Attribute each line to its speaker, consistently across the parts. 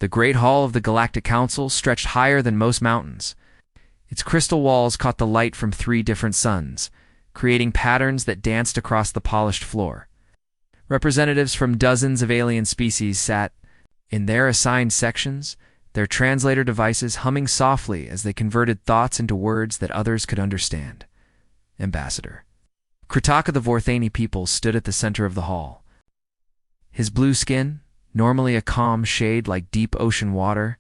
Speaker 1: The Great Hall of the Galactic Council stretched higher than most mountains. Its crystal walls caught the light from 3 different suns, creating patterns that danced across the polished floor. Representatives from dozens of alien species sat in their assigned sections, their translator devices humming softly as they converted thoughts into words that others could understand. Ambassador Kritaka, the Vorthani people, stood at the center of the hall. His blue skin, normally a calm shade like deep ocean water,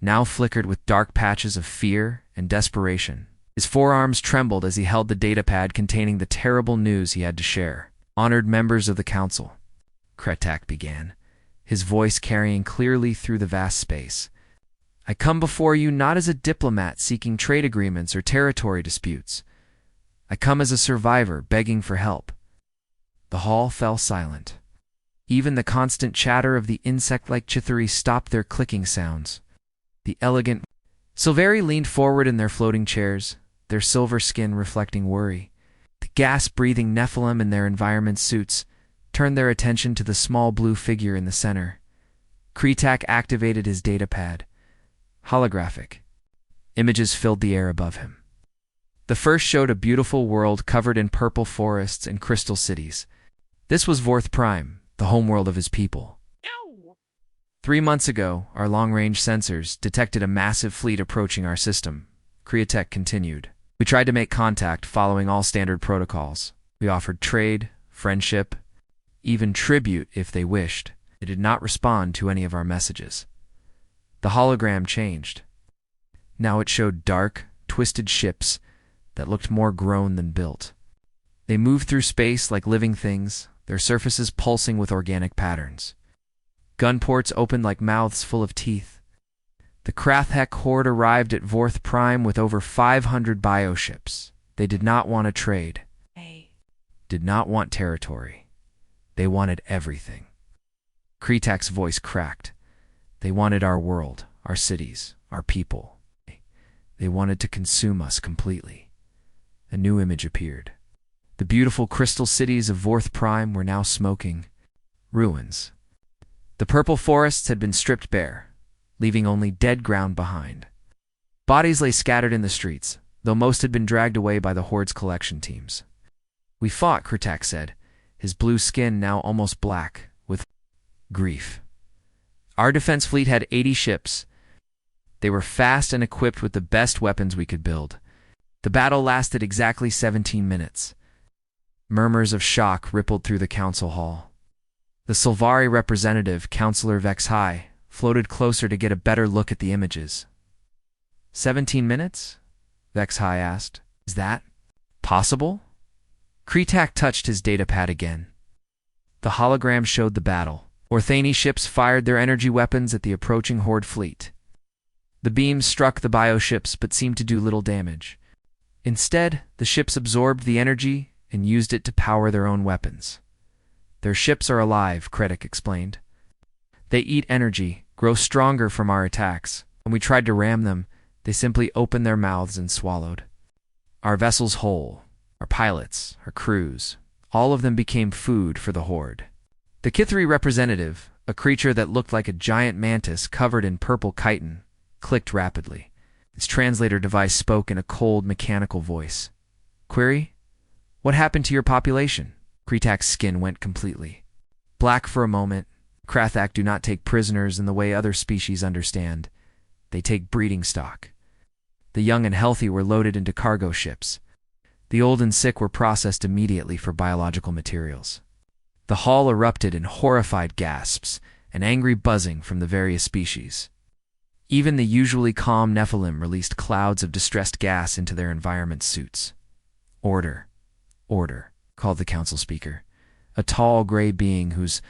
Speaker 1: now flickered with dark patches of fear and desperation. His forearms trembled as he held the datapad containing the terrible news he had to share. Honored members of the council, Kretak began, his voice carrying clearly through the vast space. I come before you not as a diplomat seeking trade agreements or territory disputes. I come as a survivor begging for help. The hall fell silent. Even the constant chatter of the insect-like Chithuri stopped their clicking sounds. The elegant Silveri leaned forward in their floating chairs, their silver skin reflecting worry. The gas-breathing Nephilim in their environment suits turned their attention to the small blue figure in the center. Kretak activated his datapad. Holographic images filled the air above him. The first showed a beautiful world covered in purple forests and crystal cities. This was Vorth Prime, the homeworld of his people. 3 months ago, our long-range sensors detected a massive fleet approaching our system. Kretak continued. We tried to make contact following all standard protocols. We offered trade, friendship, even tribute if they wished. They did not respond to any of our messages. The hologram changed. Now it showed dark, twisted ships that looked more grown than built. They moved through space like living things, their surfaces pulsing with organic patterns. Gun ports opened like mouths full of teeth. The Krathhek horde arrived at Vorth Prime with over 500 bioships. They did not want a trade. Did not want territory. They wanted everything. Kretak's voice cracked. They wanted our world, our cities, our people. They wanted to consume us completely. A new image appeared. The beautiful crystal cities of Vorth Prime were now smoking ruins. The purple forests had been stripped bare, leaving only dead ground behind. Bodies lay scattered in the streets, though most had been dragged away by the Horde's collection teams. We fought, Kretak said, his blue skin now almost black with grief. Our defense fleet had 80 ships. They were fast and equipped with the best weapons we could build. The battle lasted exactly 17 minutes. Murmurs of shock rippled through the council hall. The Silvari representative, Councillor Vexhai, floated closer to get a better look at the images. 17 minutes? Vexhai asked. Is that possible? Kretak touched his datapad again. The hologram showed the battle. Orthani ships fired their energy weapons at the approaching Horde fleet. The beams struck the bioships but seemed to do little damage. Instead, the ships absorbed the energy and used it to power their own weapons. Their ships are alive, Kretak explained. They eat energy, grow stronger from our attacks. When we tried to ram them, they simply opened their mouths and swallowed. Our vessels whole, our pilots, our crews, all of them became food for the Horde. The Kithri representative, a creature that looked like a giant mantis covered in purple chitin, clicked rapidly. Its translator device spoke in a cold, mechanical voice. Query? What happened to your population? Kretak's skin went completely black for a moment. Krathak do not take prisoners in the way other species understand. They take breeding stock. The young and healthy were loaded into cargo ships. The old and sick were processed immediately for biological materials. The hall erupted in horrified gasps and angry buzzing from the various species. Even the usually calm Nephilim released clouds of distressed gas into their environment suits. Order, order, called the council speaker, a tall gray being whose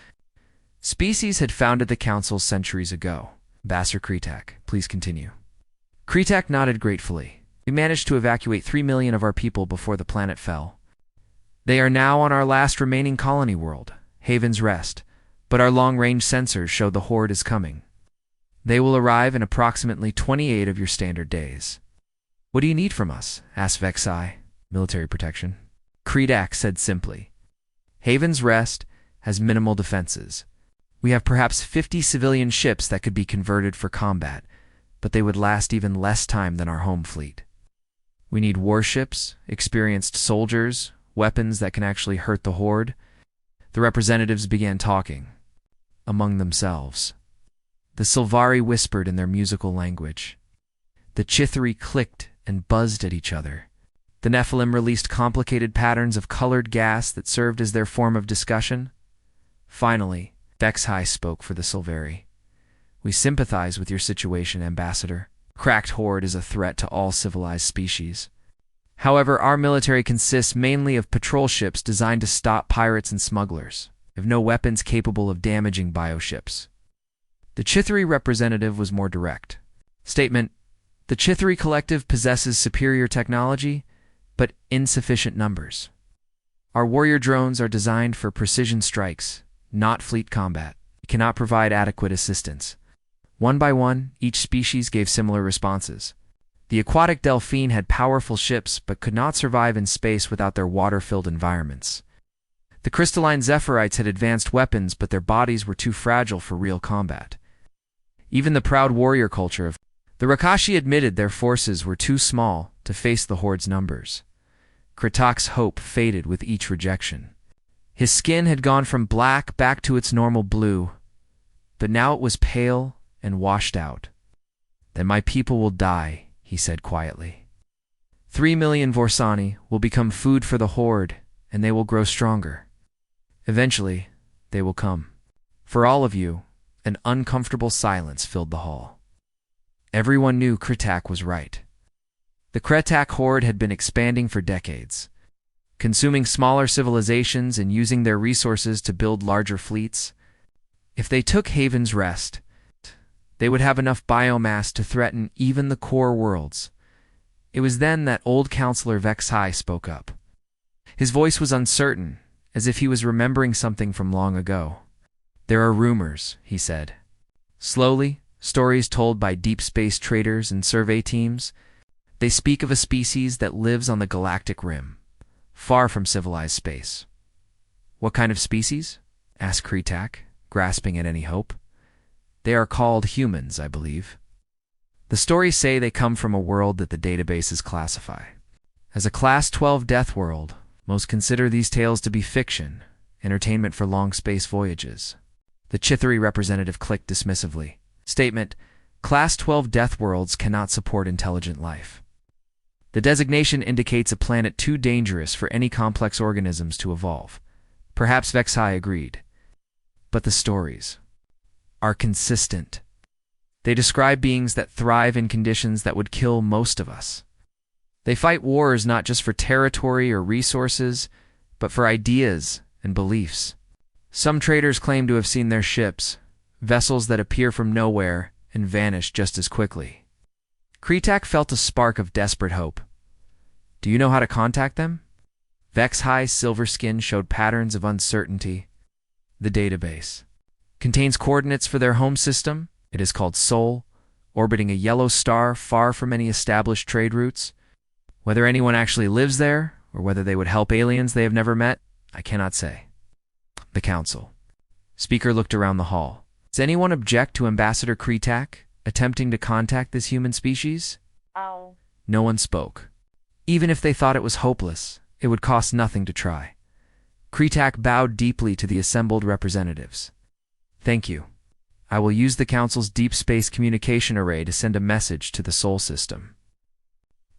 Speaker 1: species had founded the council centuries ago. Ambassador Kretak, please continue. Kretak nodded gratefully. We managed to evacuate 3 million of our people before the planet fell. They are now on our last remaining colony world, Haven's Rest, but our long-range sensors show the Horde is coming. They will arrive in approximately 28 of your standard days. What do you need from us? Asked Vexhai. Military protection. Kretak said simply. Haven's Rest has minimal defenses. We have perhaps 50 civilian ships that could be converted for combat, but they would last even less time than our home fleet. We need warships, experienced soldiers, weapons that can actually hurt the Horde. The representatives began talking among themselves. The Sylvari whispered in their musical language. The Chithari clicked and buzzed at each other. The Nephilim released complicated patterns of colored gas that served as their form of discussion. Finally, Vexhai spoke for the Sylvari. We sympathize with your situation, Ambassador. Cracked Horde is a threat to all civilized species. However, our military consists mainly of patrol ships designed to stop pirates and smugglers. We have no weapons capable of damaging bioships. The Chithari representative was more direct. Statement: the Chithari Collective possesses superior technology, but insufficient numbers. Our warrior drones are designed for precision strikes, not fleet combat. We cannot provide adequate assistance. One by one, each species gave similar responses. The aquatic delphine had powerful ships, but could not survive in space without their water-filled environments. The crystalline Zephyrites had advanced weapons, but their bodies were too fragile for real combat. Even the proud warrior culture of the Rakashi admitted their forces were too small to face the Horde's numbers. Kritak's hope faded with each rejection. His skin had gone from black back to its normal blue, but now it was pale and washed out. Then my people will die, he said quietly. 3 million Vorsani will become food for the Horde, and they will grow stronger. Eventually, they will come. For all of you, an uncomfortable silence filled the hall. Everyone knew Kritak was right. The Kretak Horde had been expanding for decades, consuming smaller civilizations and using their resources to build larger fleets. If they took Haven's Rest, they would have enough biomass to threaten even the core worlds. It was then that old Counselor Vexhai spoke up. His voice was uncertain, as if he was remembering something from long ago. There are rumors, he said. Slowly, stories told by deep space traders and survey teams. They speak of a species that lives on the galactic rim, far from civilized space. What kind of species? Asked Kritak, grasping at any hope. They are called humans, I believe. The stories say they come from a world that the databases classify as a Class 12 death world. Most consider these tales to be fiction, entertainment for long space voyages. The Chithari representative clicked dismissively. Statement: Class 12 death worlds cannot support intelligent life. The designation indicates a planet too dangerous for any complex organisms to evolve. Perhaps Vexhai agreed. But the stories are consistent. They describe beings that thrive in conditions that would kill most of us. They fight wars not just for territory or resources, but for ideas and beliefs. Some traders claim to have seen their ships, vessels that appear from nowhere and vanish just as quickly. Kritak felt a spark of desperate hope. Do you know how to contact them? Vexhai's silver skin showed patterns of uncertainty. The database contains coordinates for their home system. It is called Sol, orbiting a yellow star far from any established trade routes. Whether anyone actually lives there, or whether they would help aliens they have never met, I cannot say. The Council. Speaker looked around the hall. Does anyone object to Ambassador Kritak attempting to contact this human species?
Speaker 2: Oh.
Speaker 1: No one spoke. Even if they thought it was hopeless, it would cost nothing to try. Kritak bowed deeply to the assembled representatives. Thank you. I will use the Council's deep space communication array to send a message to the Sol system.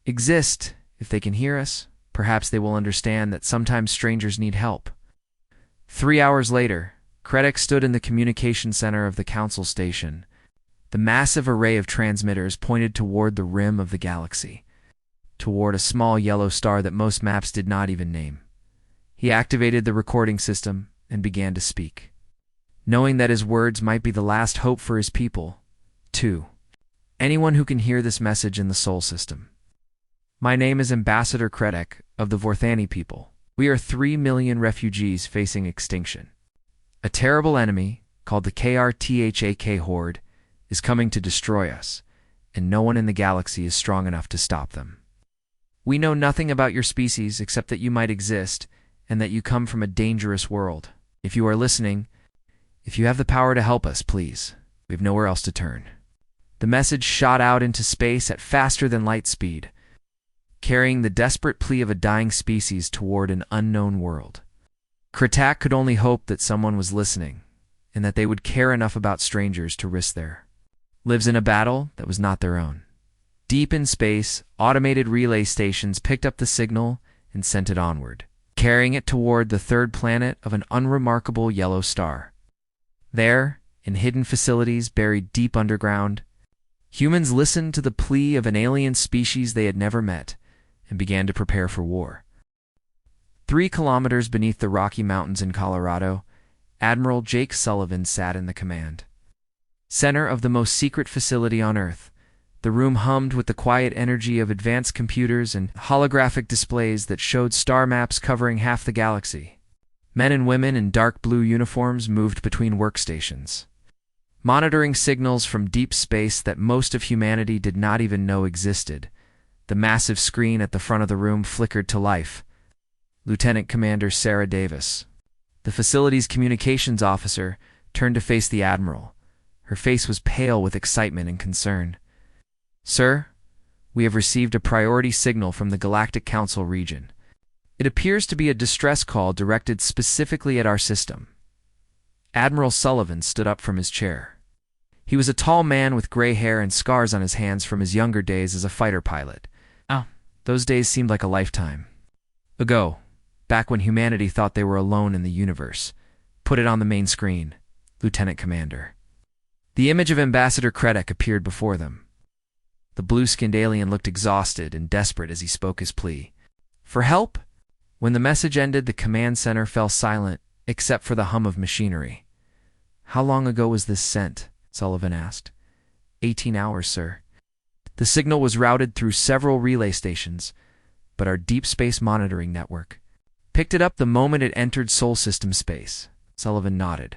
Speaker 1: Exist, if they can hear us, perhaps they will understand that sometimes strangers need help. 3 hours later, Kretek stood in the communication center of the Council station. The massive array of transmitters pointed toward the rim of the galaxy, toward a small yellow star that most maps did not even name. He activated the recording system and began to speak, knowing that his words might be the last hope for his people. 2. Anyone who can hear this message in the Sol system. My name is Ambassador Kretek of the Vorthani people. We are 3 million refugees facing extinction. A terrible enemy, called the KRTHAK Horde, is coming to destroy us, and no one in the galaxy is strong enough to stop them. We know nothing about your species except that you might exist, and that you come from a dangerous world. If you are listening, If you have the power to help us, please. We have nowhere else to turn. The message shot out into space at faster than light speed, carrying the desperate plea of a dying species toward an unknown world. Kretak could only hope that someone was listening, and that they would care enough about strangers to risk their lives in a battle that was not their own. Deep in space, automated relay stations picked up the signal and sent it onward, carrying it toward the third planet of an unremarkable yellow star. There, in hidden facilities buried deep underground, humans listened to the plea of an alien species they had never met and began to prepare for war. 3 kilometers beneath the Rocky Mountains in Colorado, Admiral Jake Sullivan sat in the command center of the most secret facility on Earth. The room hummed with the quiet energy of advanced computers and holographic displays that showed star maps covering half the galaxy. Men and women in dark blue uniforms moved between workstations, monitoring signals from deep space that most of humanity did not even know existed. The massive screen at the front of the room flickered to life. Lieutenant Commander Sarah Davis, the facility's communications officer, turned to face the Admiral. Her face was pale with excitement and concern. "Sir, we have received a priority signal from the Galactic Council region. It appears to be a distress call directed specifically at our system." Admiral Sullivan stood up from his chair. He was a tall man with gray hair and scars on his hands from his younger days as a fighter pilot. Those days seemed like a lifetime ago, back when humanity thought they were alone in the universe. "Put it on the main screen, Lieutenant Commander." The image of Ambassador Kretak appeared before them. The blue-skinned alien looked exhausted and desperate as he spoke his plea for help. When the message ended, the command center fell silent, except for the hum of machinery. "How long ago was this sent?" Sullivan asked. 18 hours, sir. The signal was routed through several relay stations, but our deep space monitoring network picked it up the moment it entered Sol System space. Sullivan nodded.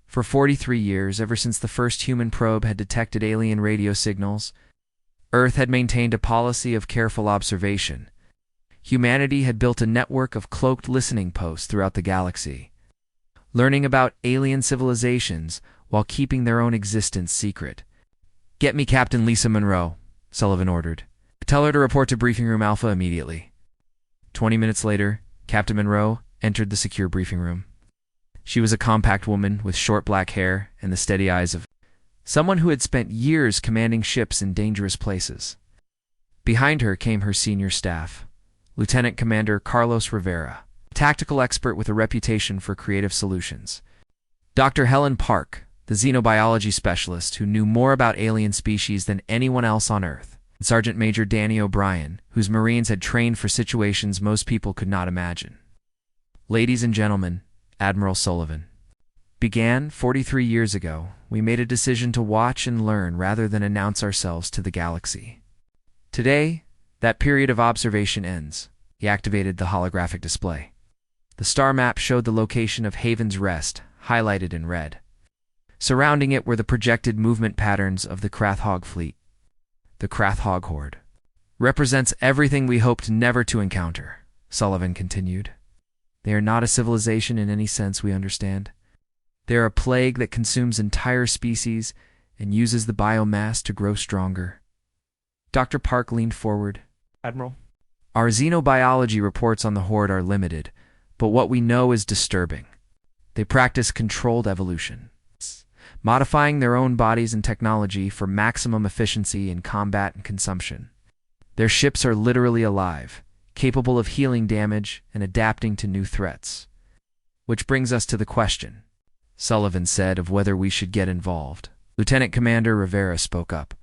Speaker 1: For 43 years, ever since the first human probe had detected alien radio signals, Earth had maintained a policy of careful observation. Humanity had built a network of cloaked listening posts throughout the galaxy, learning about alien civilizations while keeping their own existence secret. "Get me Captain Lisa Monroe," Sullivan ordered. "Tell her to report to Briefing Room Alpha immediately." 20 minutes later, Captain Monroe entered the secure briefing room. She was a compact woman with short black hair and the steady eyes of someone who had spent years commanding ships in dangerous places. Behind her came her senior staff, Lieutenant Commander Carlos Rivera, a tactical expert with a reputation for creative solutions. Dr. Helen Park, the xenobiology specialist who knew more about alien species than anyone else on Earth. And Sergeant Major Danny O'Brien, whose Marines had trained for situations most people could not imagine. "Ladies and gentlemen," Admiral Sullivan began, 43 years ago, we made a decision to watch and learn rather than announce ourselves to the galaxy. Today, that period of observation ends. He activated the holographic display. The star map showed the location of Haven's Rest, highlighted in red. Surrounding it were the projected movement patterns of the Krathhog fleet. The Krathhog horde represents everything we hoped never to encounter, Sullivan continued. They are not a civilization in any sense we understand. They are a plague that consumes entire species and uses the biomass to grow stronger. Dr. Park leaned forward.
Speaker 2: "Admiral?"
Speaker 1: "Our xenobiology reports on the horde are limited, but what we know is disturbing. They practice controlled evolution, modifying their own bodies and technology for maximum efficiency in combat and consumption. Their ships are literally alive, capable of healing damage and adapting to new threats. Which brings us to the question," Sullivan said, "of whether we should get involved." Lieutenant Commander Rivera spoke up.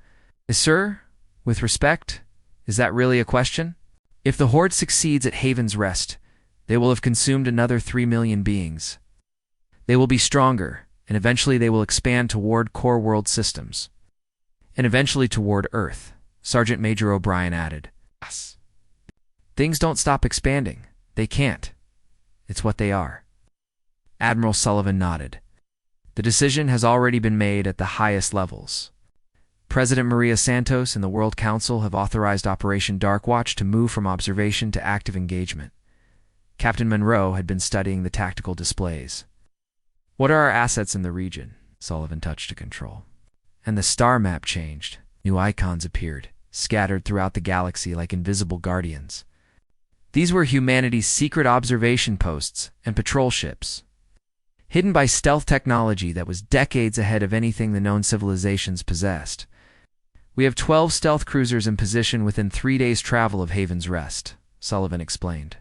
Speaker 1: "Sir, with respect, is that really a question? If the horde succeeds at Haven's Rest, they will have consumed another 3 million beings. They will be stronger, and eventually they will expand toward core world systems. And eventually toward Earth," Sergeant Major O'Brien added. "Yes. Things don't stop expanding. They can't. It's what they are." Admiral Sullivan nodded. "The decision has already been made at the highest levels. President Maria Santos and the World Council have authorized Operation Darkwatch to move from observation to active engagement." Captain Monroe had been studying the tactical displays. What are our assets in the region? Sullivan touched a control. And the star map changed. New icons appeared, scattered throughout the galaxy like invisible guardians. These were humanity's secret observation posts and patrol ships, hidden by stealth technology that was decades ahead of anything the known civilizations possessed. We have 12 stealth cruisers in position within 3 days' travel of Haven's Rest, Sullivan explained.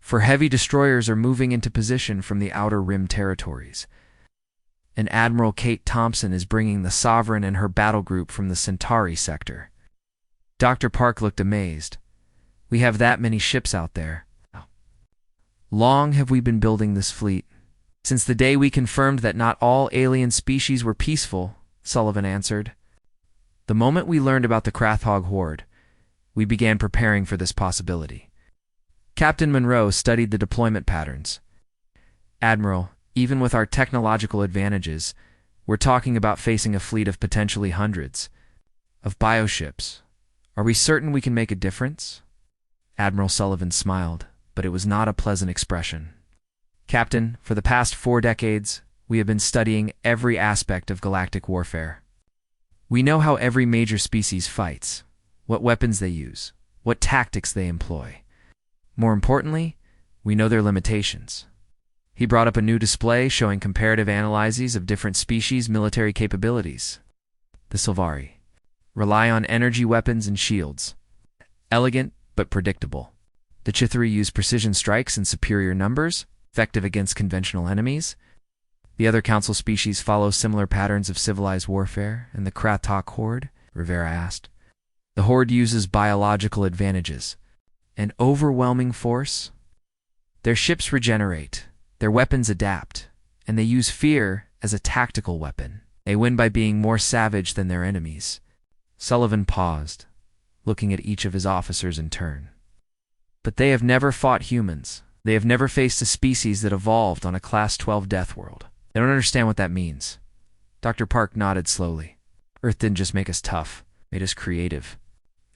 Speaker 1: 4 heavy destroyers are moving into position from the Outer Rim territories. And Admiral Kate Thompson is bringing the Sovereign and her battle group from the Centauri sector. Dr. Park looked amazed. We have that many ships out there. Long have we been building this fleet? Since the day we confirmed that not all alien species were peaceful, Sullivan answered. The moment we learned about the Krathog horde, we began preparing for this possibility. Captain Monroe studied the deployment patterns. Admiral, even with our technological advantages, we're talking about facing a fleet of potentially hundreds of bioships. Are we certain we can make a difference? Admiral Sullivan smiled, but it was not a pleasant expression. Captain, for the past 4 decades, we have been studying every aspect of galactic warfare. We know how every major species fights, what weapons they use, what tactics they employ. More importantly, we know their limitations. He brought up a new display showing comparative analyses of different species' military capabilities. The Sylvari rely on energy weapons and shields. Elegant, but predictable. The Chithari use precision strikes in superior numbers, effective against conventional enemies. The other council species follow similar patterns of civilized warfare, and the Krathog horde, Rivera asked. The horde uses biological advantages. An overwhelming force? Their ships regenerate, their weapons adapt, and they use fear as a tactical weapon. They win by being more savage than their enemies. Sullivan paused, looking at each of his officers in turn. But they have never fought humans. They have never faced a species that evolved on a Class 12 death world. They don't understand what that means. Dr. Park nodded slowly. Earth didn't just make us tough, it made us creative.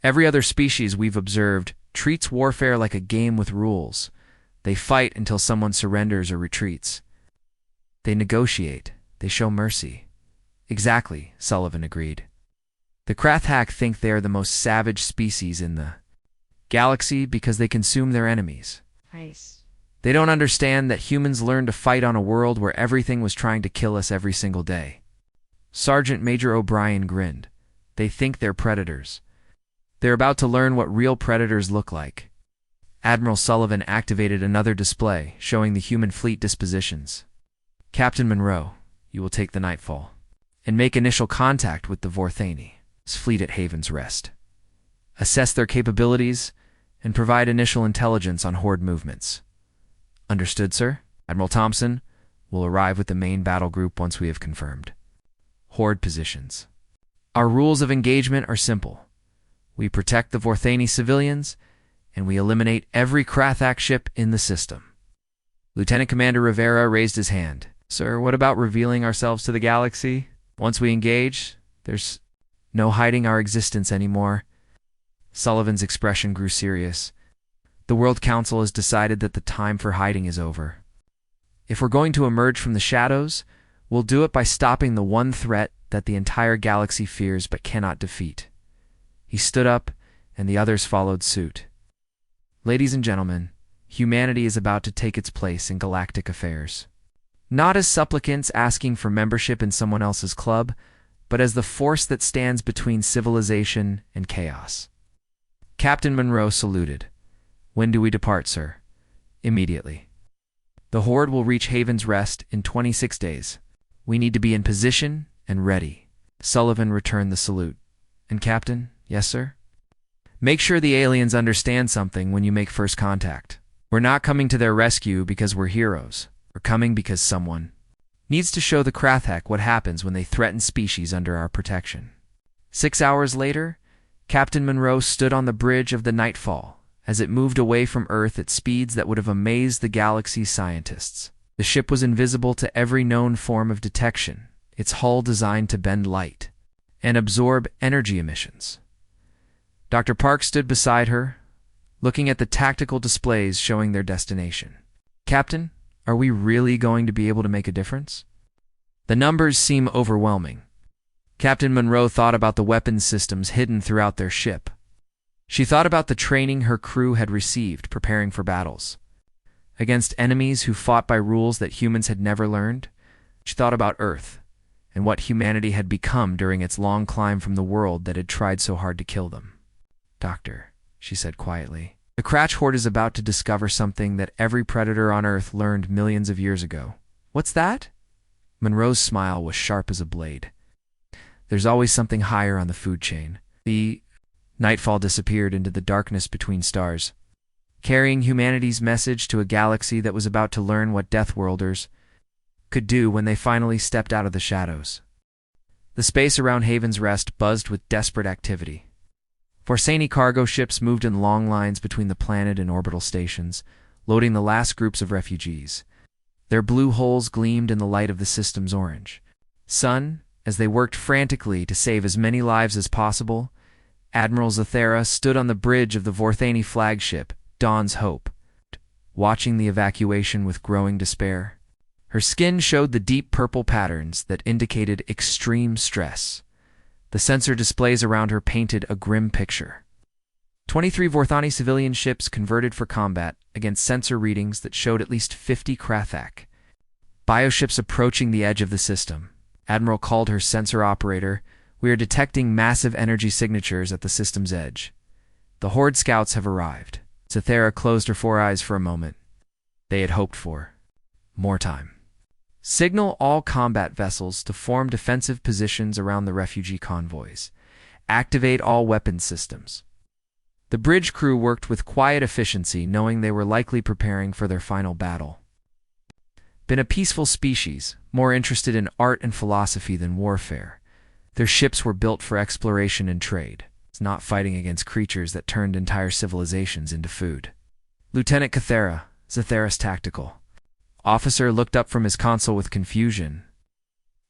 Speaker 1: Every other species we've observed treats warfare like a game with rules. They fight until someone surrenders or retreats. They negotiate. They show mercy. Exactly, Sullivan agreed. The Krathog think they are the most savage species in the galaxy because they consume their enemies.
Speaker 2: Nice.
Speaker 1: They don't understand that humans learned to fight on a world where everything was trying to kill us every single day. Sergeant Major O'Brien grinned. They think they're predators. They're about to learn what real predators look like. Admiral Sullivan activated another display showing the human fleet dispositions. Captain Monroe, you will take the Nightfall and make initial contact with the Vorthani fleet at Haven's Rest. Assess their capabilities and provide initial intelligence on horde movements. Understood, sir? Admiral Thompson will arrive with the main battle group once we have confirmed. Horde positions. Our rules of engagement are simple. We protect the Vorthani civilians, and we eliminate every Krathog ship in the system. Lieutenant Commander Rivera raised his hand. Sir, what about revealing ourselves to the galaxy? Once we engage, there's no hiding our existence anymore. Sullivan's expression grew serious. The World Council has decided that the time for hiding is over. If we're going to emerge from the shadows, we'll do it by stopping the one threat that the entire galaxy fears but cannot defeat. He stood up, and the others followed suit. Ladies and gentlemen, humanity is about to take its place in galactic affairs. Not as supplicants asking for membership in someone else's club, but as the force that stands between civilization and chaos. Captain Monroe saluted. When do we depart, sir? Immediately. The horde will reach Haven's Rest in 26 days. We need to be in position and ready. Sullivan returned the salute. And Captain, yes, sir? Make sure the aliens understand something when you make first contact. We're not coming to their rescue because we're heroes. We're coming because someone needs to show the Krathog what happens when they threaten species under our protection. 6 hours later, Captain Monroe stood on the bridge of the Nightfall as it moved away from Earth at speeds that would have amazed the galaxy's scientists. The ship was invisible to every known form of detection, its hull designed to bend light and absorb energy emissions. Dr. Park stood beside her, looking at the tactical displays showing their destination. Captain, are we really going to be able to make a difference? The numbers seem overwhelming. Captain Monroe thought about the weapons systems hidden throughout their ship. She thought about the training her crew had received preparing for battles against enemies who fought by rules that humans had never learned. She thought about Earth and what humanity had become during its long climb from the world that had tried so hard to kill them. "Doctor," she said quietly, "the Cratch Horde is about to discover something that every predator on Earth learned millions of years ago." "What's that?" Monroe's smile was sharp as a blade. "There's always something higher on the food chain." The nightfall disappeared into the darkness between stars, carrying humanity's message to a galaxy that was about to learn what Deathworlders could do when they finally stepped out of the shadows. The space around Haven's Rest buzzed with desperate activity. Forsani cargo ships moved in long lines between the planet and orbital stations, loading the last groups of refugees. Their blue holes gleamed in the light of the system's orange sun as they worked frantically to save as many lives as possible. Admiral Zathera stood on the bridge of the Vorthani flagship, Dawn's Hope, watching the evacuation with growing despair. Her skin showed the deep purple patterns that indicated extreme stress. The sensor displays around her painted a grim picture. 23 Vorthani civilian ships converted for combat against sensor readings that showed at least 50 Krathak. Bioships approaching the edge of the system. Admiral called her sensor operator. "We are detecting massive energy signatures at the system's edge. The Horde scouts have arrived." Zathera closed her four eyes for a moment. They had hoped for more time. "Signal all combat vessels to form defensive positions around the refugee convoys. Activate all weapons systems." The bridge crew worked with quiet efficiency, knowing they were likely preparing for their final battle. Been a peaceful species, more interested in art and philosophy than warfare. Their ships were built for exploration and trade, not fighting against creatures that turned entire civilizations into food. Lieutenant Cathera, Zathera's tactical officer, looked up from his console with confusion.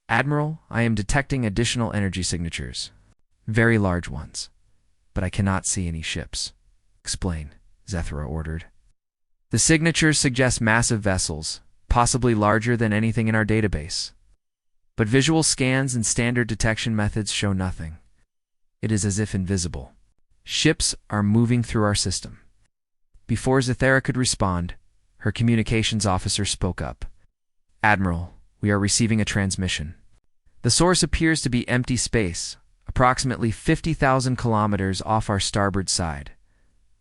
Speaker 1: "Admiral, I am detecting additional energy signatures. Very large ones. But I cannot see any ships." "Explain," Zathera ordered. "The signatures suggest massive vessels, possibly larger than anything in our database. But visual scans and standard detection methods show nothing. It is as if invisible. Ships are moving through our system." Before Zathera could respond, her communications officer spoke up. "Admiral, we are receiving a transmission. The source appears to be empty space, approximately 50,000 kilometers off our starboard side.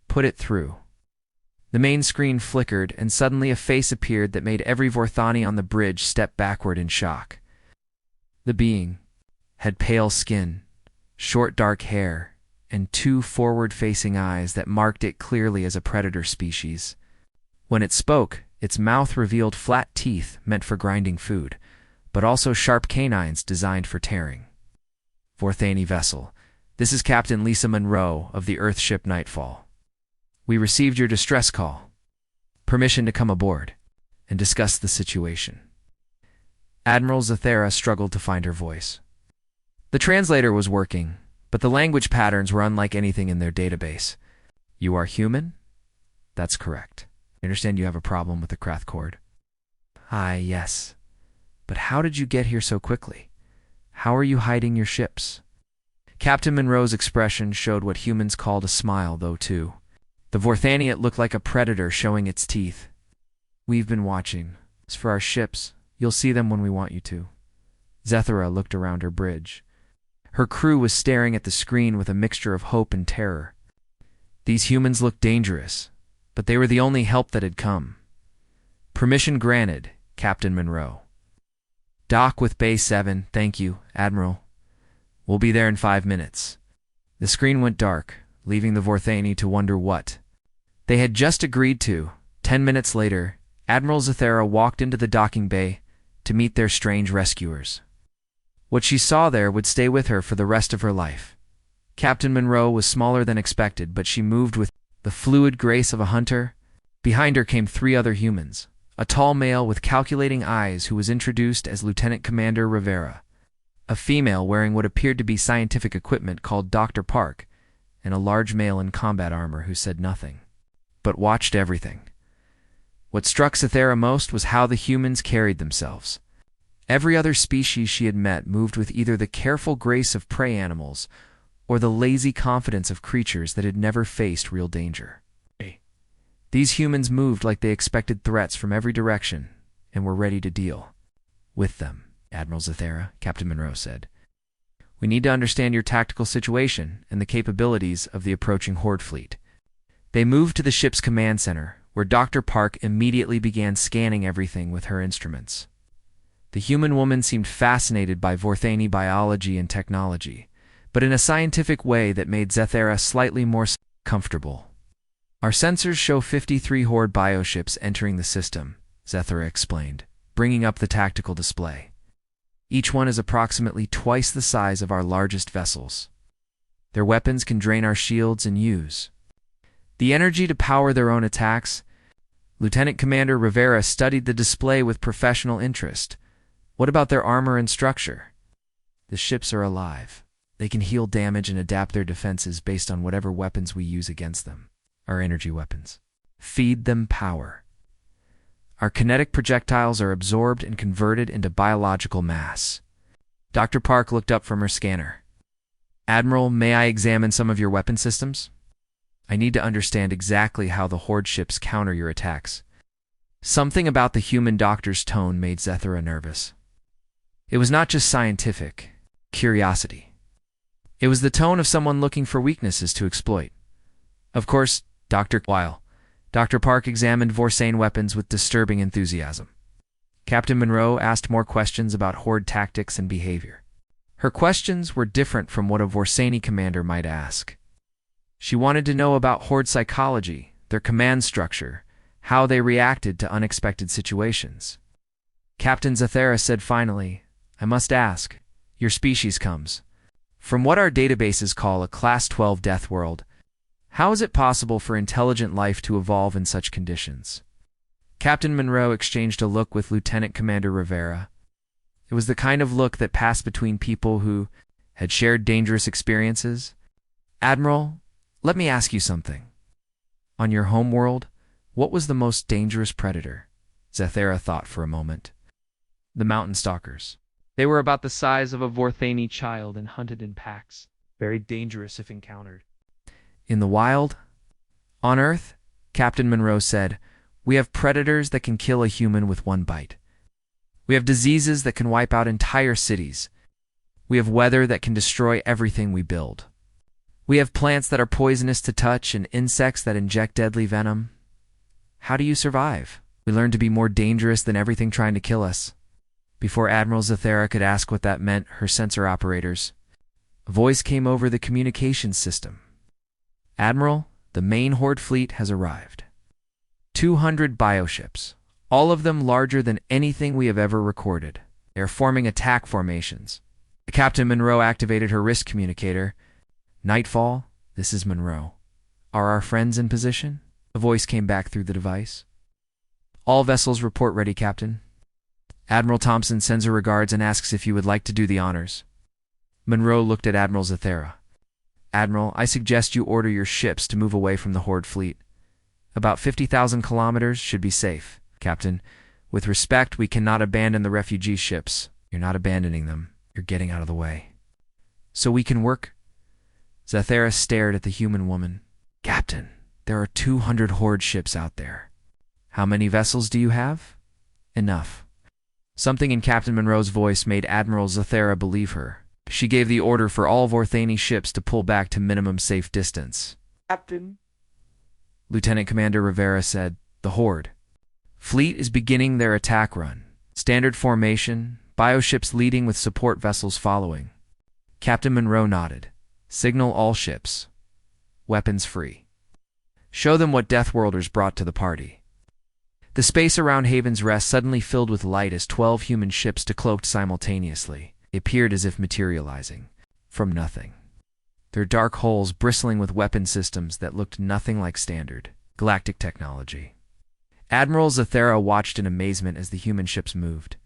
Speaker 1: Put it through." The main screen flickered, and suddenly a face appeared that made every Vorthani on the bridge step backward in shock. The being had pale skin, short dark hair, and two forward-facing eyes that marked it clearly as a predator species. When it spoke, its mouth revealed flat teeth meant for grinding food, but also sharp canines designed for tearing. "Vorthani vessel, this is Captain Lisa Monroe of the Earthship Nightfall. We received your distress call. Permission to come aboard and discuss the situation." Admiral Zathera struggled to find her voice. The translator was working, but the language patterns were unlike anything in their database. "You are human?" "That's correct. I understand you have a problem with the Krath cord." Yes. But how did you get here so quickly? How are you hiding your ships?" Captain Monroe's expression showed what humans called a smile, though, too. The Vorthani, it looked like a predator showing its teeth. "We've been watching. As for our ships, you'll see them when we want you to." Zathera looked around her bridge. Her crew was staring at the screen with a mixture of hope and terror. These humans looked dangerous, but they were the only help that had come. "Permission granted, Captain Monroe." "Dock with Bay 7, thank you, Admiral. We'll be there in 5 minutes." The screen went dark, leaving the Vorthani to wonder what they had just agreed to. 10 minutes later, Admiral Zathera walked into the docking bay to meet their strange rescuers. What she saw there would stay with her for the rest of her life. Captain Monroe was smaller than expected, but she moved with the fluid grace of a hunter. Behind her came 3 other humans, a tall male with calculating eyes who was introduced as Lieutenant Commander Rivera, a female wearing what appeared to be scientific equipment called Dr. Park, and a large male in combat armor who said nothing, but watched everything. What struck Zathera most was how the humans carried themselves. Every other species she had met moved with either the careful grace of prey animals or the lazy confidence of creatures that had never faced real danger. These humans moved like they expected threats from every direction and were ready to deal with them. Admiral Zathera, Captain Monroe said, "We need to understand your tactical situation and the capabilities of the approaching Horde fleet." They moved to the ship's command center, where Dr. Park immediately began scanning everything with her instruments. The human woman seemed fascinated by Vorthani biology and technology, but in a scientific way that made Zathera slightly more comfortable. "Our sensors show 53 Horde bioships entering the system," Zathera explained, bringing up the tactical display. "Each one is approximately twice the size of our largest vessels. Their weapons can drain our shields and use the energy to power their own attacks." Lieutenant Commander Rivera studied the display with professional interest. "What about their armor and structure?" "The ships are alive. They can heal damage and adapt their defenses based on whatever weapons we use against them. Our energy weapons feed them power. Our kinetic projectiles are absorbed and converted into biological mass." Dr. Park looked up from her scanner. "Admiral, may I examine some of your weapon systems? I need to understand exactly how the Horde ships counter your attacks." Something about the human doctor's tone made Zathera nervous. It was not just scientific curiosity. It was the tone of someone looking for weaknesses to exploit. "Of course, While Dr. Park examined Vorsane weapons with disturbing enthusiasm. Captain Monroe asked more questions about Horde tactics and behavior. Her questions were different from what a Vorsani commander might ask. She wanted to know about Horde psychology, their command structure, how they reacted to unexpected situations. Captain Zathera said finally, "I must ask, your species comes from what our databases call a Class 12 death world. How is it possible for intelligent life to evolve in such conditions?" Captain Monroe exchanged a look with Lieutenant Commander Rivera. It was the kind of look that passed between people who had shared dangerous experiences. "Admiral, let me ask you something. On your home world, what was the most dangerous predator?" Zathera thought for a moment. "The mountain stalkers. They were about the size of a Vorthani child and hunted in packs. Very dangerous if encountered." "In the wild? On Earth," Captain Monroe said, "we have predators that can kill a human with one bite. We have diseases that can wipe out entire cities. We have weather that can destroy everything we build. We have plants that are poisonous to touch and insects that inject deadly venom. How do you survive? We learn to be more dangerous than everything trying to kill us." Before Admiral Zathera could ask what that meant, her sensor operators, a voice came over the communications system. "Admiral, the main Horde fleet has arrived. 200 bioships, all of them larger than anything we have ever recorded. They are forming attack formations." Captain Monroe activated her wrist communicator. "Nightfall, this is Monroe. Are our friends in position?" A voice came back through the device. "All vessels report ready, Captain. Admiral Thompson sends her regards and asks if you would like to do the honors." Monroe looked at Admiral Zathera. "Admiral, I suggest you order your ships to move away from the Horde fleet. About 50,000 kilometers should be safe. Captain, with respect, we cannot abandon the refugee ships." "You're not abandoning them. You're getting out of the way. So we can work?" Zathera stared at the human woman. "Captain, there are 200 Horde ships out there. How many vessels do you have?" "Enough." Something in Captain Monroe's voice made Admiral Zathera believe her. She gave the order for all Vorthani ships to pull back to minimum safe distance. "Captain," Lieutenant Commander Rivera said, "the Horde fleet is beginning their attack run. Standard formation, bioships leading with support vessels following." Captain Monroe nodded. "Signal all ships. Weapons free. Show them what Deathworlders brought to the party." The space around Haven's Rest suddenly filled with light as 12 human ships decloaked simultaneously. They appeared as if materializing from nothing. Their dark hulls bristling with weapon systems that looked nothing like standard Galactic technology. Admiral Zathera watched in amazement as the human ships moved.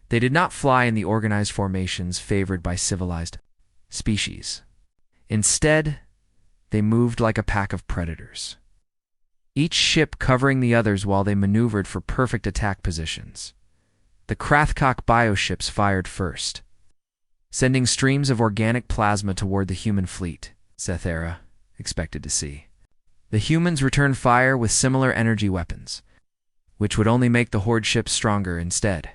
Speaker 1: They did not fly in the organized formations favored by civilized species. Instead, they moved like a pack of predators, each ship covering the others while they maneuvered for perfect attack positions. The Krathkok bioships fired first, sending streams of organic plasma toward the human fleet, Zethera expected to see. The humans returned fire with similar energy weapons, which would only make the Horde ships stronger instead.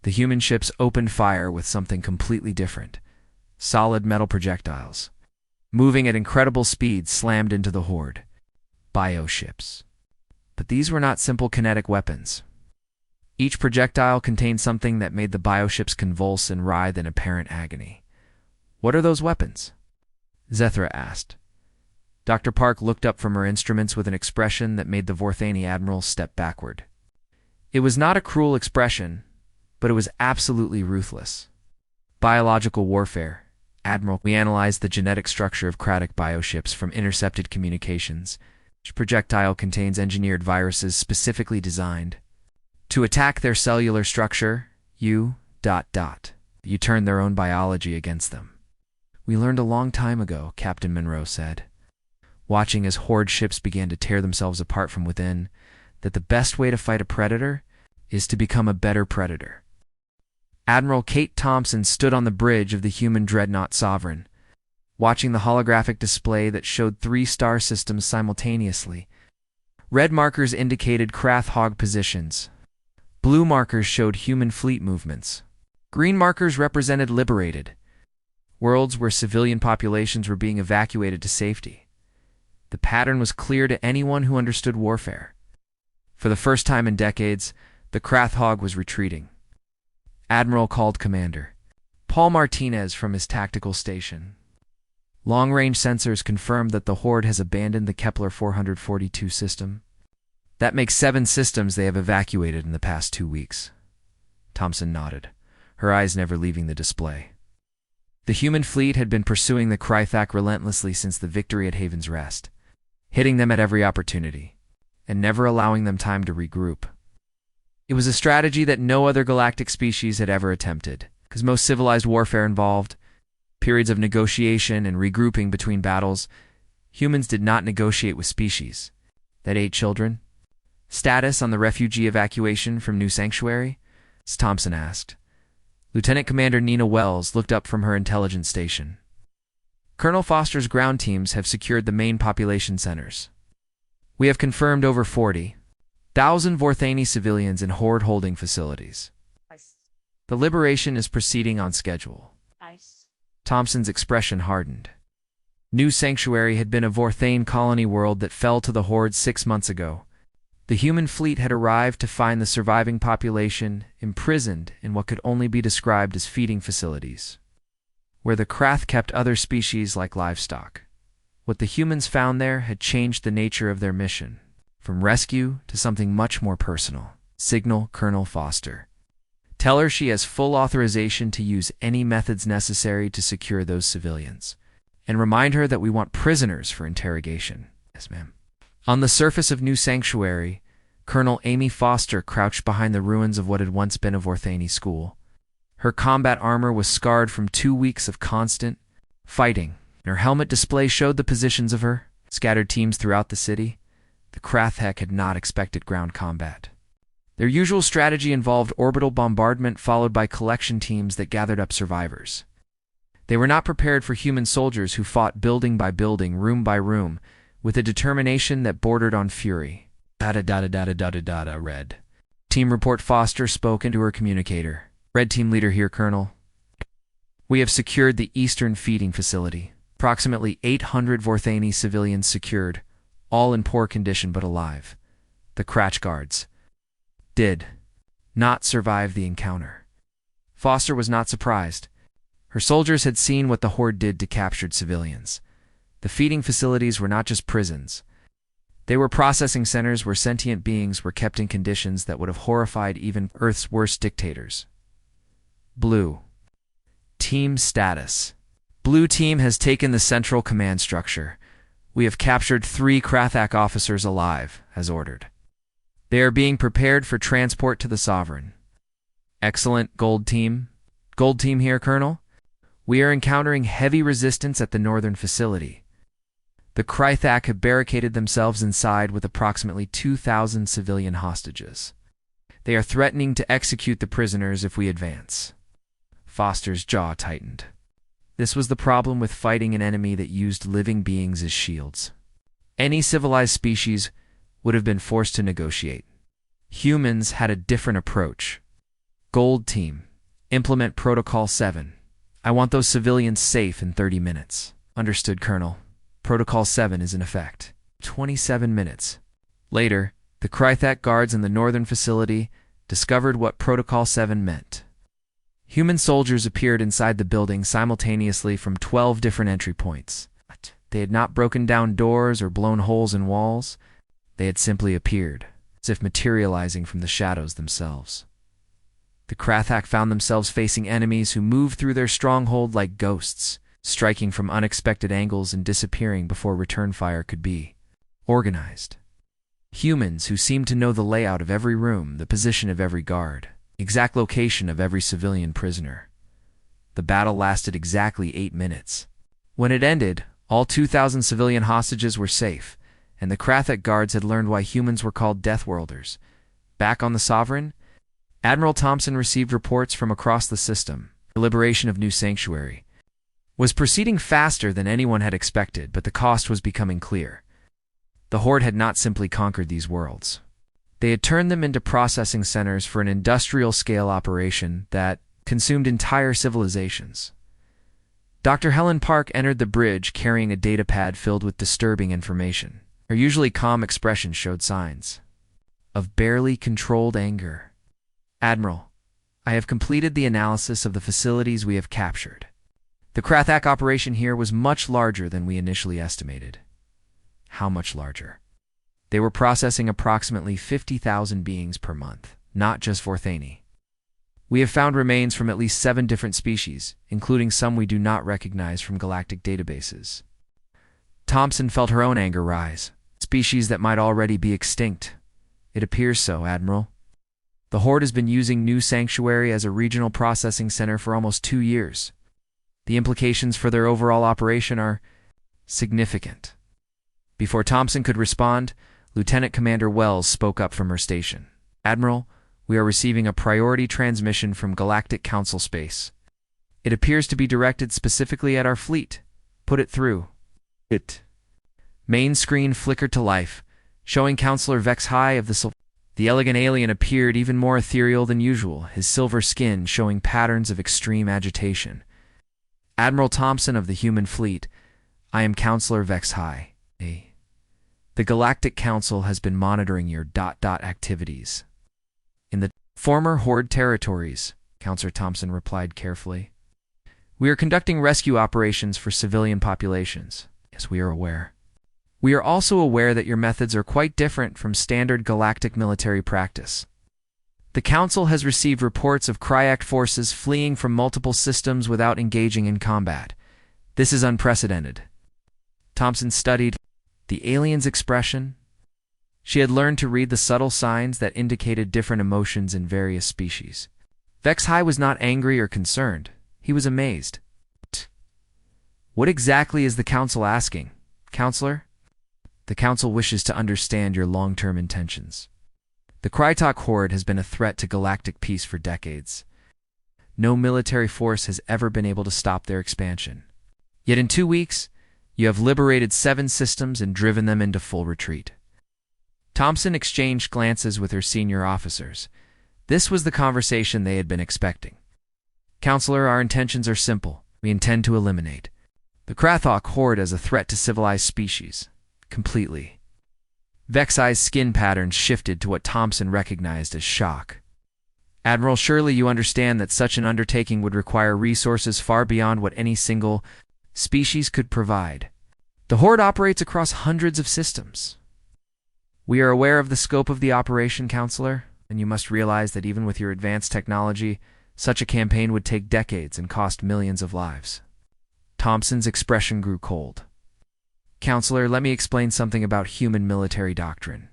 Speaker 1: The human ships opened fire with something completely different: solid metal projectiles, moving at incredible speeds, slammed into the Horde bioships. But these were not simple kinetic weapons. Each projectile contained something that made the bioships convulse and writhe in apparent agony. "What are those weapons?" Zethra asked. Dr. Park looked up from her instruments with an expression that made the Vorthani admiral step backward. It was not a cruel expression, but it was absolutely ruthless. "Biological warfare, Admiral. We analyzed the genetic structure of Kratic bioships from intercepted communications. Each projectile contains engineered viruses specifically designed to attack their cellular structure. You turn their own biology against them." "We learned a long time ago," Captain Monroe said, watching as Horde ships began to tear themselves apart from within, that the best way to fight a predator is to become a better predator. Admiral Kate Thompson stood on the bridge of the human dreadnought Sovereign, watching the holographic display that showed 3 star systems simultaneously. Red markers indicated Krathhog positions. Blue markers showed human fleet movements. Green markers represented liberated worlds where civilian populations were being evacuated to safety. The pattern was clear to anyone who understood warfare. For the first time in decades, the Krathhog was retreating. Admiral called Commander Paul Martinez from his tactical station. Long-range sensors confirmed that the Horde has abandoned the Kepler 442 system. That makes 7 systems they have evacuated in the past 2 weeks. Thompson nodded, her eyes never leaving the display. The human fleet had been pursuing the Krythak relentlessly since the victory at Haven's Rest, hitting them at every opportunity, and never allowing them time to regroup. It was a strategy that no other galactic species had ever attempted, because most civilized warfare involved periods of negotiation and regrouping between battles. Humans did not negotiate with species that ate children. "Status on the refugee evacuation from New Sanctuary?" Thompson asked. Lieutenant Commander Nina Wells looked up from her intelligence station. "Colonel Foster's ground teams have secured the main population centers. We have confirmed over 40,000 Vorthani civilians in Horde holding facilities. The liberation is proceeding on schedule." Thompson's expression hardened. New Sanctuary had been a Vorthane colony world that fell to the Horde 6 months ago. The human fleet had arrived to find the surviving population imprisoned in what could only be described as feeding facilities, where the Krath kept other species like livestock. What the humans found there had changed the nature of their mission, from rescue to something much more personal. "Signal Colonel Foster. Tell her she has full authorization to use any methods necessary to secure those civilians. And remind her that we want prisoners for interrogation." "Yes, ma'am." On the surface of New Sanctuary, Colonel Amy Foster crouched behind the ruins of what had once been a Vorthani school. Her combat armor was scarred from 2 weeks of constant fighting, and her helmet display showed the positions of her scattered teams throughout the city. The Krathhek had not expected ground combat. Their usual strategy involved orbital bombardment followed by collection teams that gathered up survivors. They were not prepared for human soldiers who fought building by building, room by room, with a determination that bordered on fury. Red. Team report. Foster spoke into her communicator. "Red team leader here, Colonel. We have secured the eastern feeding facility. Approximately 800 Vorthani civilians secured, all in poor condition but alive. The Kratch guards did not survive the encounter." Foster was not surprised. Her soldiers had seen what the Horde did to captured civilians. The feeding facilities were not just prisons. They were processing centers where sentient beings were kept in conditions that would have horrified even Earth's worst dictators. Blue Team status. Blue Team has taken the central command structure. We have captured 3 Krathak officers alive, as ordered. They are being prepared for transport to the Sovereign. Excellent, Gold Team. Gold Team here, Colonel. We are encountering heavy resistance at the northern facility. The Krythak have barricaded themselves inside with approximately 2,000 civilian hostages. They are threatening to execute the prisoners if we advance. Foster's jaw tightened. This was the problem with fighting an enemy that used living beings as shields. Any civilized species would have been forced to negotiate. Humans had a different approach. Gold Team, implement Protocol 7. I want those civilians safe in 30 minutes. Understood, Colonel. Protocol 7 is in effect. 27 minutes. Later, the Krythak guards in the northern facility discovered what Protocol 7 meant. Human soldiers appeared inside the building simultaneously from 12 different entry points. They had not broken down doors or blown holes in walls. They had simply appeared, as if materializing from the shadows themselves. The Krythak found themselves facing enemies who moved through their stronghold like ghosts, striking from unexpected angles and disappearing before return fire could be organized. Humans who seemed to know the layout of every room, the position of every guard, exact location of every civilian prisoner. The battle lasted exactly 8 minutes. When it ended, all 2,000 civilian hostages were safe, and the Krythak guards had learned why humans were called Deathworlders. Back on the Sovereign, Admiral Thompson received reports from across the system. The liberation of New Sanctuary was proceeding faster than anyone had expected, but the cost was becoming clear. The Horde had not simply conquered these worlds. They had turned them into processing centers for an industrial-scale operation that consumed entire civilizations. Dr. Helen Park entered the bridge carrying a datapad filled with disturbing information. Her usually calm expression showed signs of barely controlled anger. Admiral, I have completed the analysis of the facilities we have captured. The Krythak operation here was much larger than we initially estimated. How much larger? They were processing approximately 50,000 beings per month, not just Vorthani. We have found remains from at least 7 different species, including some we do not recognize from galactic databases. Thompson felt her own anger rise. Species that might already be extinct. It appears so, Admiral. The Horde has been using New Sanctuary as a regional processing center for almost 2 years. The implications for their overall operation are significant. Before Thompson could respond, Lieutenant Commander Wells spoke up from her station. Admiral, we are receiving a priority transmission from Galactic Council space. It appears to be directed specifically at our fleet. Put it through. Main screen flickered to life, showing Counselor Vex High of the elegant alien appeared even more ethereal than usual, his silver skin showing patterns of extreme agitation. Admiral Thompson of the human fleet, I am Counselor Vex High. The Galactic Council has been monitoring your ... activities. In the former Horde territories, Counselor Thompson replied carefully. We are conducting rescue operations for civilian populations. Yes, we are aware. We are also aware that your methods are quite different from standard galactic military practice. The Council has received reports of Kryak forces fleeing from multiple systems without engaging in combat. This is unprecedented. Thompson studied the alien's expression. She had learned to read the subtle signs that indicated different emotions in various species. Vex High was not angry or concerned. He was amazed. What exactly is the Council asking, Counselor? The Council wishes to understand your long-term intentions. The Krythak Horde has been a threat to galactic peace for decades. No military force has ever been able to stop their expansion. Yet in 2 weeks, you have liberated 7 systems and driven them into full retreat. Thompson exchanged glances with her senior officers. This was the conversation they had been expecting. Counselor, our intentions are simple. We intend to eliminate the Krythak Horde as a threat to civilized species. Completely. Vexai's skin patterns shifted to what Thompson recognized as shock. Admiral, surely you understand that such an undertaking would require resources far beyond what any single species could provide. The Horde operates across hundreds of systems. We are aware of the scope of the operation, Counselor, and you must realize that even with your advanced technology, such a campaign would take decades and cost millions of lives. Thompson's expression grew cold. Counselor, let me explain something about human military doctrine.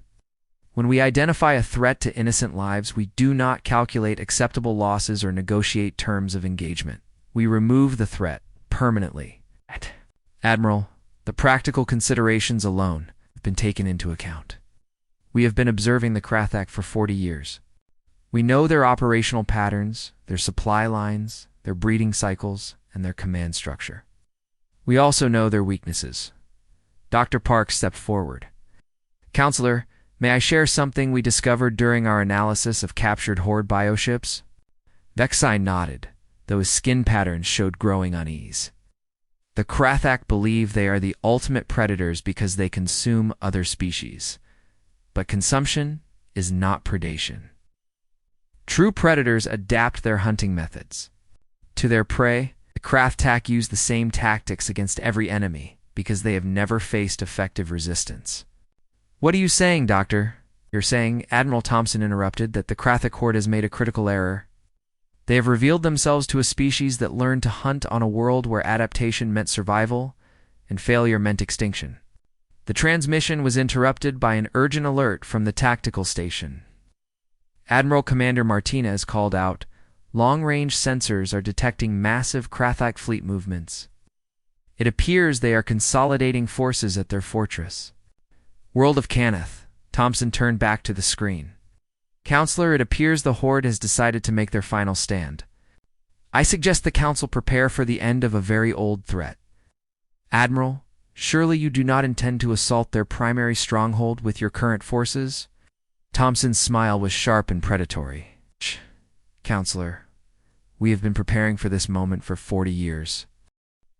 Speaker 1: When we identify a threat to innocent lives, we do not calculate acceptable losses or negotiate terms of engagement. We remove the threat permanently. Admiral, the practical considerations alone have been taken into account. We have been observing the Krythak for 40 years. We know their operational patterns, their supply lines, their breeding cycles, and their command structure. We also know their weaknesses. Dr. Park stepped forward. Counselor, may I share something we discovered during our analysis of captured Horde bioships? Vexai nodded, though his skin patterns showed growing unease. The Krathak believe they are the ultimate predators because they consume other species. But consumption is not predation. True predators adapt their hunting methods. To their prey, the Krathak use the same tactics against every enemy because they have never faced effective resistance. What are you saying, Doctor? You're saying, Admiral Thompson interrupted, that the Krathak Horde has made a critical error. They have revealed themselves to a species that learned to hunt on a world where adaptation meant survival and failure meant extinction. The transmission was interrupted by an urgent alert from the tactical station. Admiral Commander Martinez called out, "Long-range sensors are detecting massive Krathak fleet movements. It appears they are consolidating forces at their fortress." World of Canth. Thompson turned back to the screen. Counselor, it appears the Horde has decided to make their final stand. I suggest the Council prepare for the end of a very old threat. Admiral, surely you do not intend to assault their primary stronghold with your current forces? Thompson's smile was sharp and predatory. Counselor, we have been preparing for this moment for 40 years.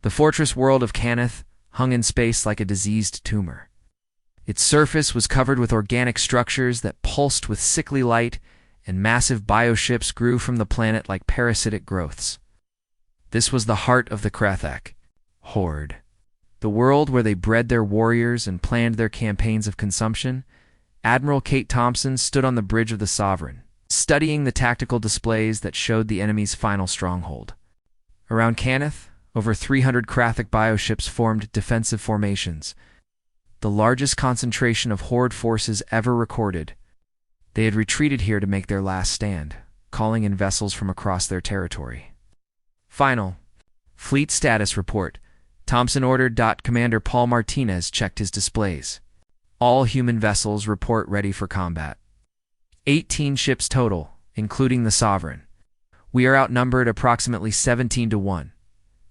Speaker 1: The fortress world of Canth hung in space like a diseased tumor. Its surface was covered with organic structures that pulsed with sickly light, and massive bioships grew from the planet like parasitic growths. This was the heart of the Krathak Horde, the world where they bred their warriors and planned their campaigns of consumption. Admiral Kate Thompson stood on the bridge of the Sovereign, studying the tactical displays that showed the enemy's final stronghold. Around Canth, over 300 Krathak bioships formed defensive formations, the largest concentration of Horde forces ever recorded. They had retreated here to make their last stand, calling in vessels from across their territory. Final. Fleet status report. Thompson ordered. Commander Paul Martinez checked his displays. All human vessels report ready for combat. 18 ships total, including the Sovereign. We are outnumbered approximately 17-1.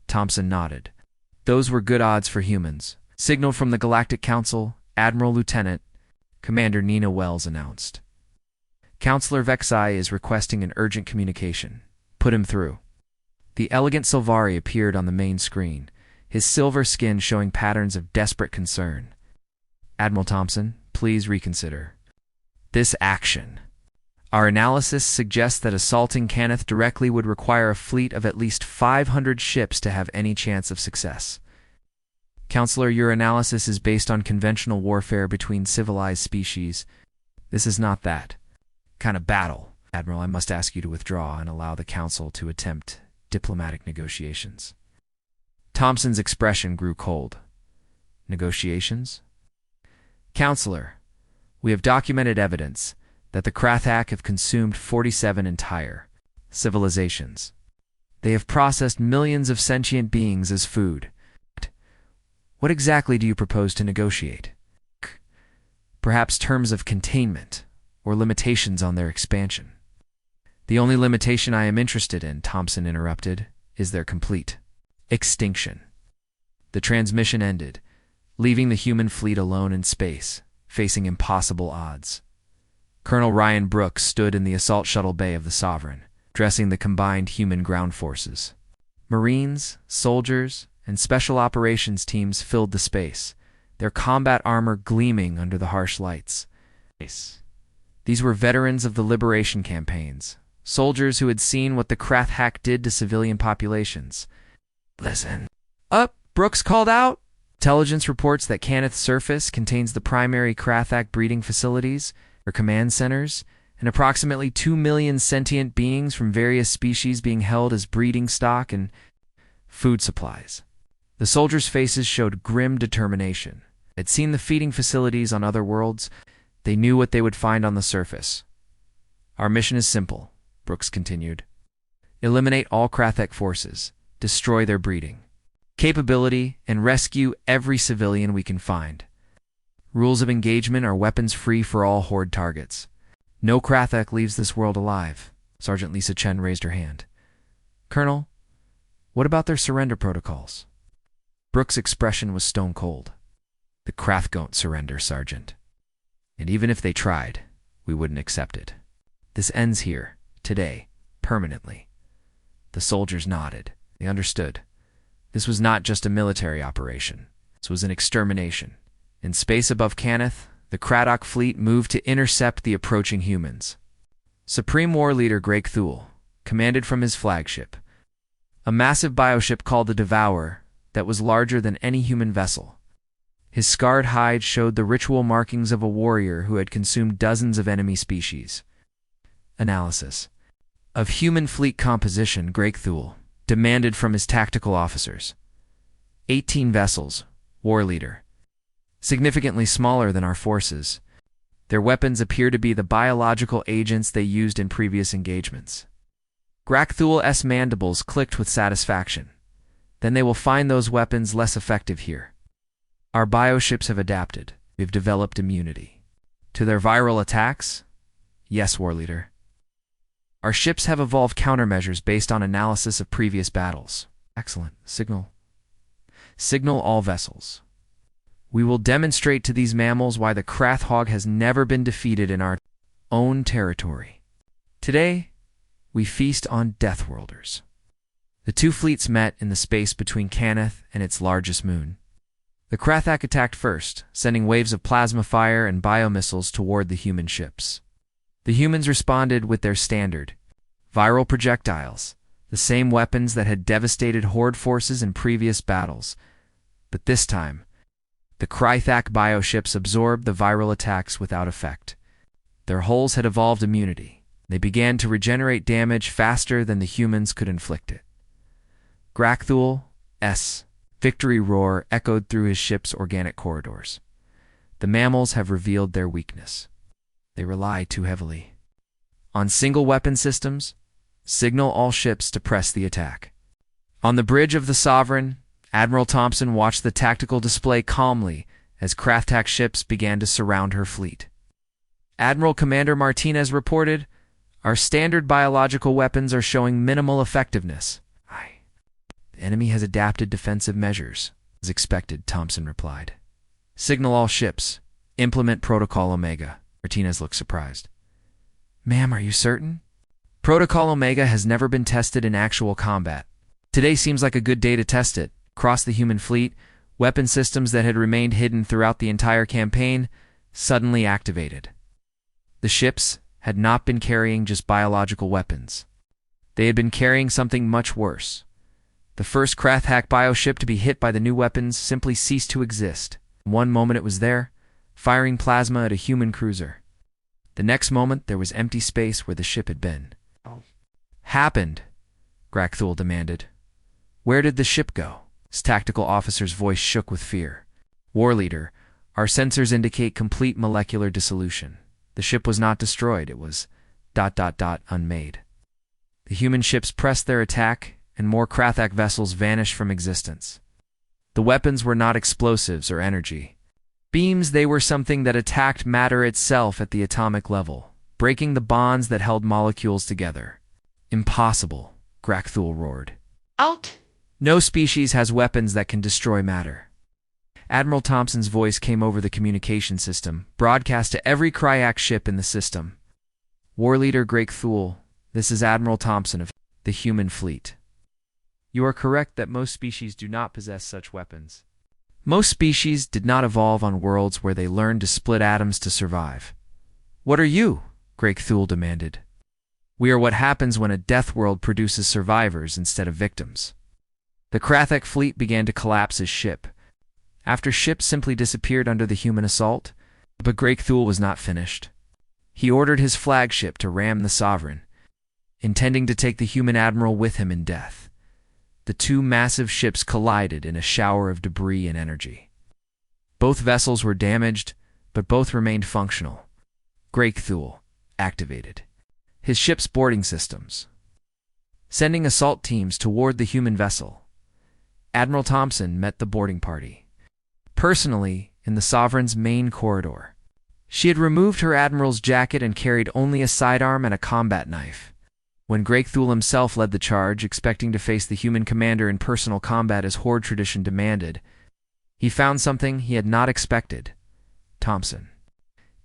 Speaker 1: Thompson nodded. Those were good odds for humans. Signal from the Galactic Council, Admiral Lieutenant, Commander Nina Wells announced. Counselor Vexai is requesting an urgent communication. Put him through. The elegant Silvari appeared on the main screen, his silver skin showing patterns of desperate concern. Admiral Thompson, please reconsider. This action. Our analysis suggests that assaulting Canth directly would require a fleet of at least 500 ships to have any chance of success. Counselor, your analysis is based on conventional warfare between civilized species. This is not that kind of battle. Admiral, I must ask you to withdraw and allow the Council to attempt diplomatic negotiations. Thompson's expression grew cold. Negotiations? Counselor, we have documented evidence that the Krathak have consumed 47 entire civilizations. They have processed millions of sentient beings as food. What exactly do you propose to negotiate? Perhaps terms of containment or limitations on their expansion. The only limitation I am interested in, Thompson interrupted, is their complete extinction. The transmission ended, leaving the human fleet alone in space, facing impossible odds. Colonel Ryan Brooks stood in the assault shuttle bay of the Sovereign, dressing the combined human ground forces. Marines, soldiers, and special operations teams filled the space, their combat armor gleaming under the harsh lights. These were veterans of the Liberation campaigns, soldiers who had seen what the Krathak did to civilian populations. Listen up, Brooks called out. Intelligence reports that Canth's surface contains the primary Krathak breeding facilities, or command centers, and approximately 2 million sentient beings from various species being held as breeding stock and food supplies. The soldiers' faces showed grim determination. They had seen the feeding facilities on other worlds. They knew what they would find on the surface. Our mission is simple, Brooks continued. Eliminate all Krathak forces, destroy their breeding capability, and rescue every civilian we can find. Rules of engagement are weapons free for all Horde targets. No Krathak leaves this world alive. Sergeant Lisa Chen raised her hand. Colonel, what about their surrender protocols? Brooke's expression was stone cold. The Krath won't surrender, Sergeant. And even if they tried, we wouldn't accept it. This ends here, today, permanently. The soldiers nodded. They understood. This was not just a military operation. This was an extermination. In space above Canth, the Craddock fleet moved to intercept the approaching humans. Supreme War Leader Greg Thule commanded from his flagship, a massive bioship called the Devourer that was larger than any human vessel. His scarred hide showed the ritual markings of a warrior who had consumed dozens of enemy species. Analysis of human fleet composition. Greg Thule demanded from his tactical officers. 18 vessels, War Leader. Significantly smaller than our forces. Their weapons appear to be the biological agents they used in previous engagements. Grakthul's mandibles clicked with satisfaction. Then they will find those weapons less effective here. Our bioships have adapted. We've developed immunity. To their viral attacks? Yes, War Leader. Our ships have evolved countermeasures based on analysis of previous battles. Excellent. Signal all vessels. We will demonstrate to these mammals why the Krathhog has never been defeated in our own territory. Today, we feast on Deathworlders. The two fleets met in the space between Canth and its largest moon. The Krathak attacked first, sending waves of plasma fire and biomissiles toward the human ships. The humans responded with their standard viral projectiles, the same weapons that had devastated Horde forces in previous battles. But this time, the Krathak bioships absorbed the viral attacks without effect. Their hulls had evolved immunity. They began to regenerate damage faster than the humans could inflict it. Grakthul's victory roar echoed through his ship's organic corridors. The mammals have revealed their weakness. They rely too heavily on single weapon systems. Signal all ships to press the attack. On the bridge of the Sovereign, Admiral Thompson watched the tactical display calmly as Krathak ships began to surround her fleet. Admiral Commander Martinez reported, "Our standard biological weapons are showing minimal effectiveness." The enemy has adapted defensive measures. As expected, Thompson replied. Signal all ships. Implement Protocol Omega. Martinez looked surprised. Ma'am, are you certain? Protocol Omega has never been tested in actual combat. Today seems like a good day to test it. Across the human fleet, weapon systems that had remained hidden throughout the entire campaign suddenly activated. The ships had not been carrying just biological weapons. They had been carrying something much worse. The first Krathak bioship to be hit by the new weapons simply ceased to exist. One moment it was there, firing plasma at a human cruiser. The next moment there was empty space where the ship had been. Happened? Grakthul demanded. Where did the ship go? His tactical officer's voice shook with fear. War Leader, our sensors indicate complete molecular dissolution. The ship was not destroyed, it was ... unmade. The human ships pressed their attack, and more Krathak vessels vanished from existence. The weapons were not explosives or energy. Beams, they were something that attacked matter itself at the atomic level, breaking the bonds that held molecules together. Impossible, Grakthul roared.
Speaker 2: Out!
Speaker 1: No species has weapons that can destroy matter. Admiral Thompson's voice came over the communication system, broadcast to every Kryak ship in the system. War Leader Grakthul, this is Admiral Thompson of the human fleet. You are correct that most species do not possess such weapons. Most species did not evolve on worlds where they learned to split atoms to survive. What are you? Grakthul demanded. We are what happens when a death world produces survivors instead of victims. The Krathak fleet began to collapse as ship. After ships simply disappeared under the human assault, but Grakthul was not finished. He ordered his flagship to ram the Sovereign, intending to take the human admiral with him in death. The two massive ships collided in a shower of debris and energy. Both vessels were damaged, but both remained functional. Grakthul activated his ship's boarding systems, sending assault teams toward the human vessel. Admiral Thompson met the boarding party personally in the Sovereign's main corridor. She had removed her admiral's jacket and carried only a sidearm and a combat knife. When Greythul himself led the charge, expecting to face the human commander in personal combat as Horde tradition demanded, he found something he had not expected. Thompson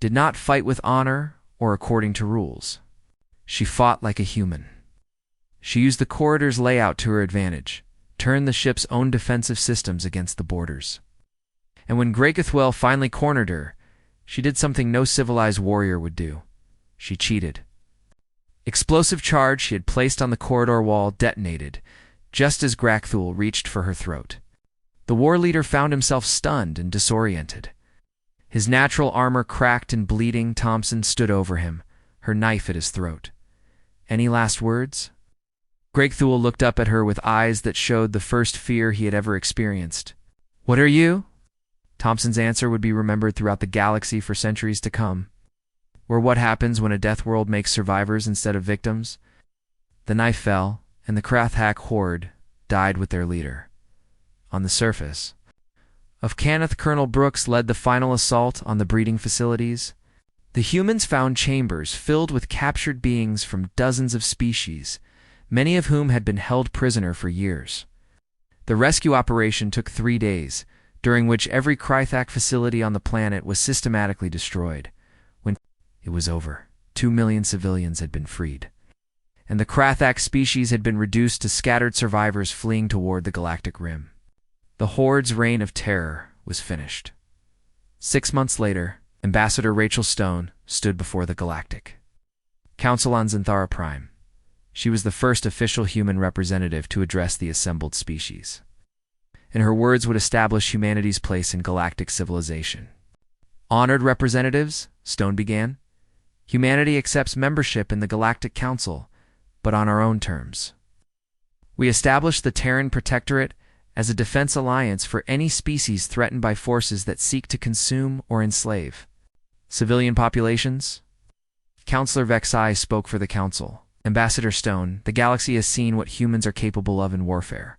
Speaker 1: did not fight with honor or according to rules. She fought like a human. She used the corridor's layout to her advantage, turned the ship's own defensive systems against the boarders. And when Greythul finally cornered her, she did something no civilized warrior would do. She cheated. Explosive charge she had placed on the corridor wall detonated, just as Greythul reached for her throat. The war leader found himself stunned and disoriented. His natural armor cracked and bleeding, Thompson stood over him, her knife at his throat. Any last words? Greythul looked up at her with eyes that showed the first fear he had ever experienced. "What are you?" Thompson's answer would be remembered throughout the galaxy for centuries to come. Or what happens when a death world makes survivors instead of victims? The knife fell, and the Krathak horde died with their leader. On the surface of Canth, Colonel Brooks led the final assault on the breeding facilities. The humans found chambers filled with captured beings from dozens of species, many of whom had been held prisoner for years. The rescue operation took 3 days, during which every Krathak facility on the planet was systematically destroyed. When it was over, 2 million civilians had been freed, and the Krathak species had been reduced to scattered survivors fleeing toward the Galactic Rim. The Horde's reign of terror was finished. 6 months later, Ambassador Rachel Stone stood before the Galactic Council on Xanthara Prime. She was the first official human representative to address the assembled species, and her words would establish humanity's place in galactic civilization. "Honored representatives," Stone began, "humanity accepts membership in the Galactic Council, but on our own terms. We establish the Terran Protectorate as a defense alliance for any species threatened by forces that seek to consume or enslave civilian populations." Councillor Vexai spoke for the Council. "Ambassador Stone, the galaxy has seen what humans are capable of in warfare.